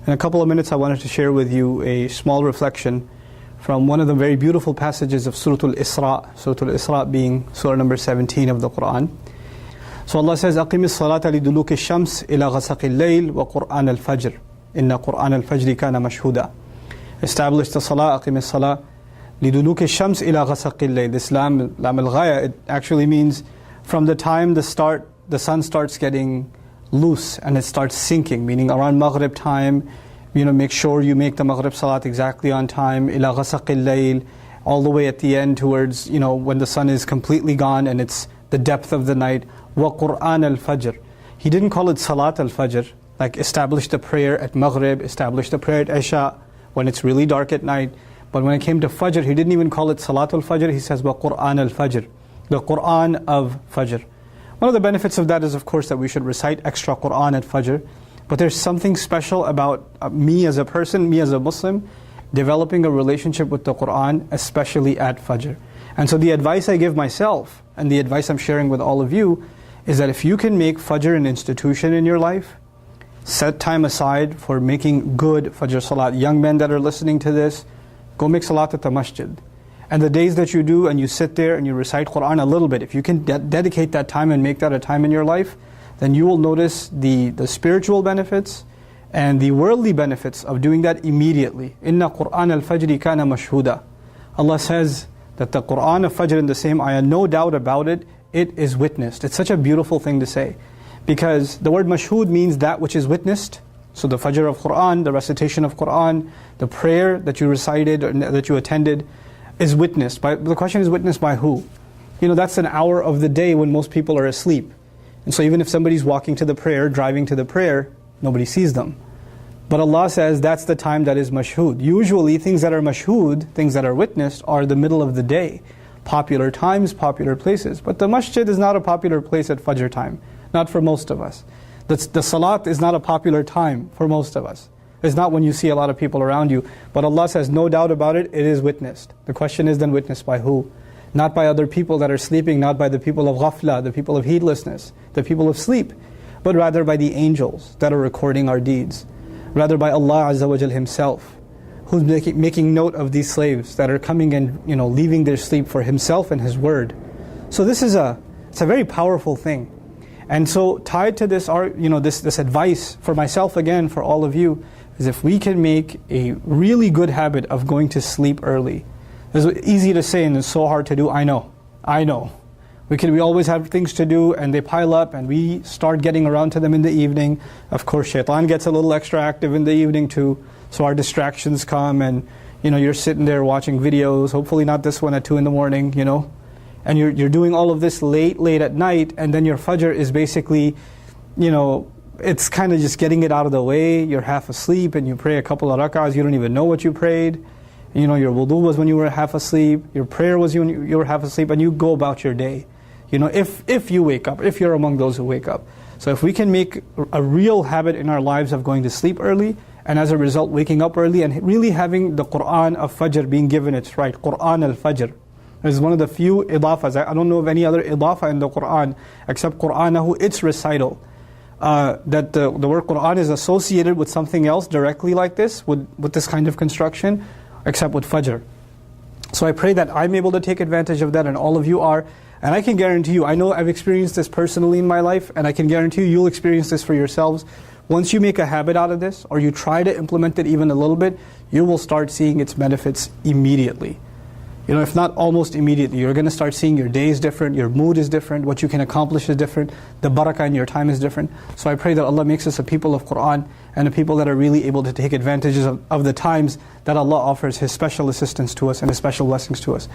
In a couple of minutes I wanted to share with you a small reflection from one of the very beautiful passages of Surah Al-Isra, Surah Al-Isra being Surah number 17 of the Quran. So Allah says, أَقِمِ الصَّلَاةَ لِدُلُوكِ الشَّمْسِ إِلَى غَسَقِ اللَّيْلِ وَقُرْآنَ الْفَجْرِ إِنَّ قُرْآنَ الْفَجْرِ كَانَ مَشْهُودًا. Establish the salah, أقِمِ الصَّلَاةَ لِدُلُوكِ الشَّمْسِ إِلَى غَسَقِ اللَّيْلِ. This lam al-ghaya, it actually means from the time the sun starts getting loose and it starts sinking, meaning around Maghrib time, make sure you make the Maghrib Salat exactly on time, ila ghasaqil layl, all the way at the end towards, when the sun is completely gone and it's the depth of the night. Wa Qur'an al-Fajr. He didn't call it Salat al-Fajr, like establish the prayer at Maghrib, establish the prayer at Isha, when it's really dark at night. But when it came to Fajr, he didn't even call it Salat al-Fajr, he says Wa Qur'an al-Fajr, the Qur'an of Fajr. One of the benefits of that is, of course, that we should recite extra Qur'an at Fajr. But there's something special about me as a person, me as a Muslim, developing a relationship with the Qur'an, especially at Fajr. And so the advice I give myself, and the advice I'm sharing with all of you, is that if you can make Fajr an institution in your life, set time aside for making good Fajr Salat. Young men that are listening to this, go make Salat at the masjid. And the days that you do and you sit there and you recite Qur'an a little bit, if you can dedicate that time and make that a time in your life, then you will notice the spiritual benefits and the worldly benefits of doing that immediately. Inna Qur'an al-Fajri kana mashhuda. Allah says that the Qur'an of Fajr in the same ayah, no doubt about it, it is witnessed. It's such a beautiful thing to say. Because the word mashhud means that which is witnessed. So the Fajr of Qur'an, the recitation of Qur'an, the prayer that you recited or that you attended, is witnessed. The question is, witnessed by who? That's an hour of the day when most people are asleep. And so even if somebody's walking to the prayer, driving to the prayer, nobody sees them. But Allah says that's the time that is mashhud. Usually things that are mashhud, things that are witnessed, are the middle of the day. Popular times, popular places. But the masjid is not a popular place at Fajr time. Not for most of us. The salat is not a popular time for most of us. It's not when you see a lot of people around you. But Allah says, no doubt about it, it is witnessed. The question is then, witnessed by who? Not by other people that are sleeping, not by the people of ghafla, the people of heedlessness, the people of sleep, but rather by the angels that are recording our deeds. Rather by Allah Azza wa Jal Himself, who's making note of these slaves that are coming and leaving their sleep for Himself and His word. So this is it's a very powerful thing. And so tied to this, this advice for myself again, for all of you, is if we can make a really good habit of going to sleep early. It's easy to say and it's so hard to do, I know. We always have things to do and they pile up and we start getting around to them in the evening. Of course, shaitan gets a little extra active in the evening too, so our distractions come and you're sitting there watching videos, hopefully not this one at 2 in the morning, and you're doing all of this late at night, and then your Fajr is basically, it's kind of just getting it out of the way. You're half asleep and you pray a couple of rak'ahs, you don't even know what you prayed. Your wudu was when you were half asleep, your prayer was when you were half asleep, and you go about your day. If you wake up, if you're among those who wake up. So if we can make a real habit in our lives of going to sleep early, and as a result waking up early and really having the Qur'an of Fajr being given its right, Qur'an al-Fajr. It's one of the few idafas. I don't know of any other idafa in the Qur'an except Qur'anahu, its recital. That the word Qur'an is associated with something else directly like this, with this kind of construction, except with Fajr. So I pray that I'm able to take advantage of that, and all of you are. And I can guarantee you, I know I've experienced this personally in my life, and I can guarantee you, you'll experience this for yourselves. Once you make a habit out of this, or you try to implement it even a little bit, you will start seeing its benefits immediately. If not almost immediately, you're going to start seeing your day is different, your mood is different, what you can accomplish is different, the barakah in your time is different. So I pray that Allah makes us a people of Qur'an, and a people that are really able to take advantages of the times that Allah offers His special assistance to us and His special blessings to us.